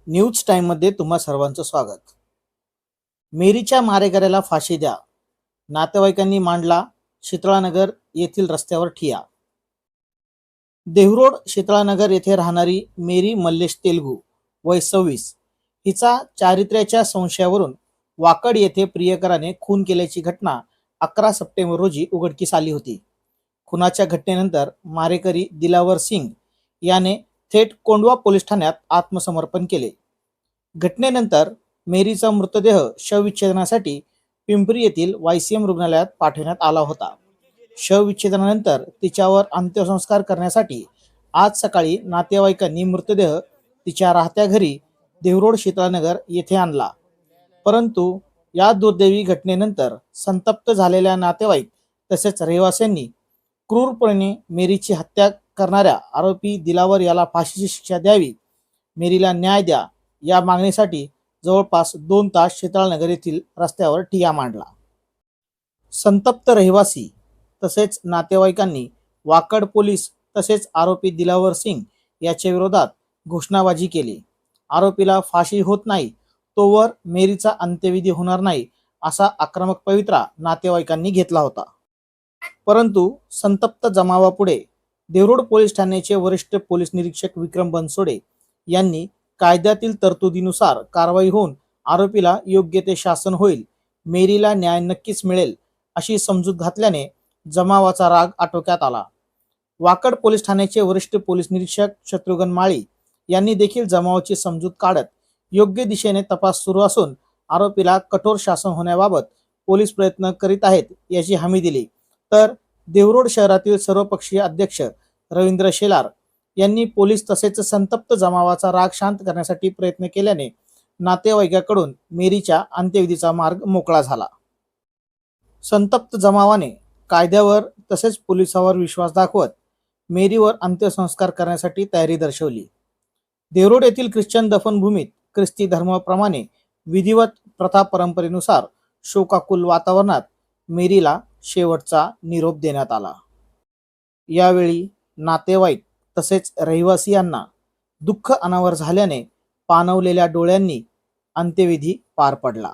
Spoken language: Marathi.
न्यूज टाइममध्ये तुम्हा सर्वांचं स्वागत. मेरीच्या मारेकऱ्याला फाशी द्या, नातेवाईकांनी मांडला शीतळानगर येथील रस्त्यावर ठिय्या. देहरोड शीतळानगर येथे राहणारी मेरी मल्लेश तेलगू वय 26 हिचा चारित्र्याच्या संशयावरून वाकड येथे प्रियकराने खून केल्याची घटना 11 सप्टेंबर रोजी उघडकीस आली होती. खुनाच्या घटनेनंतर मारेकरी दिलावर सिंग याने थेट कोंढवा पोलीस ठाण्यात आत्मसमर्पण केले. घटनेनंतर मेरीचा मृतदेह शवविच्छेदनासाठी पिंपरी येथील YCM रुग्णालयात पाठवण्यात आला होता. शवविच्छेदनानंतर तिच्यावर अंत्यसंस्कार करण्यासाठी आज सकाळी नातेवाईकांनी मृतदेह तिच्या राहत्या घरी देहरोड शीतळानगर येथे आणला. परंतु या दुर्दैवी घटनेनंतर संतप्त झालेल्या नातेवाईक तसेच रहिवाशांनी क्रूरपणे मेरीची हत्या करणाऱ्या आरोपी दिलावर याला फाशीची शिक्षा द्यावी, मेरीला न्याय द्या या मागणीसाठी जवळपास 2 तास शीतळानगर येथील रस्त्यावर ठिय्या मांडला. संतप्त रहिवासी तसेच नातेवाईकांनी वाकड पोलीस तसेच आरोपी दिलावर सिंग याच्या विरोधात घोषणाबाजी केली. आरोपीला फाशी होत नाही तोवर मेरीचा अंत्यविधी होणार नाही असा आक्रमक पवित्रा नातेवाईकांनी घेतला होता. परंतु संतप्त जमावापुढे देहरोड पोलीस ठाण्याचे वरिष्ठ पोलीस निरीक्षक विक्रम बनसोडे यांनी कायद्यातील तरतुदीनुसार कारवाई होऊन आरोपीला योग्य ते शासन होईल, मेरीला न्याय नक्कीच मिळेल अशी समजूत घातल्याने जमावाचा राग आटोक्यात आला. वाकड पोलीस ठाण्याचे वरिष्ठ पोलीस निरीक्षक शत्रुघ्न माळी यांनी देखील जमावाची समजूत काढत योग्य दिशेने तपास सुरू असून आरोपीला कठोर शासन होण्याबाबत पोलीस प्रयत्न करीत आहेत याची हमी दिली. तर देहरोड शहरातील सर्वपक्षीय अध्यक्ष रवींद्र शेलार यांनी पोलीस तसेच संतप्त जमावाचा राग शांत करण्यासाठी प्रयत्न केल्याने नातेवाईकाकडून मेरीच्या अंत्यविधीचा मार्ग मोकळा झाला. संतप्त जमावाने कायद्यावर तसेच पोलिसांवर विश्वास दाखवत मेरीवर अंत्यसंस्कार करण्यासाठी तयारी दर्शवली. देहरोड येथील ख्रिश्चन दफनभूमीत ख्रिस्ती धर्माप्रमाणे विधिवत प्रथा परंपरेनुसार शोकाकुल वातावरणात मेरीला शेवटचा निरोप देण्यात आला. यावेळी नातेवाईक तसेच रहिवासियांना दुःख अनावर झाल्याने पाणवलेल्या डोळ्यांनी अंत्यविधी पार पडला.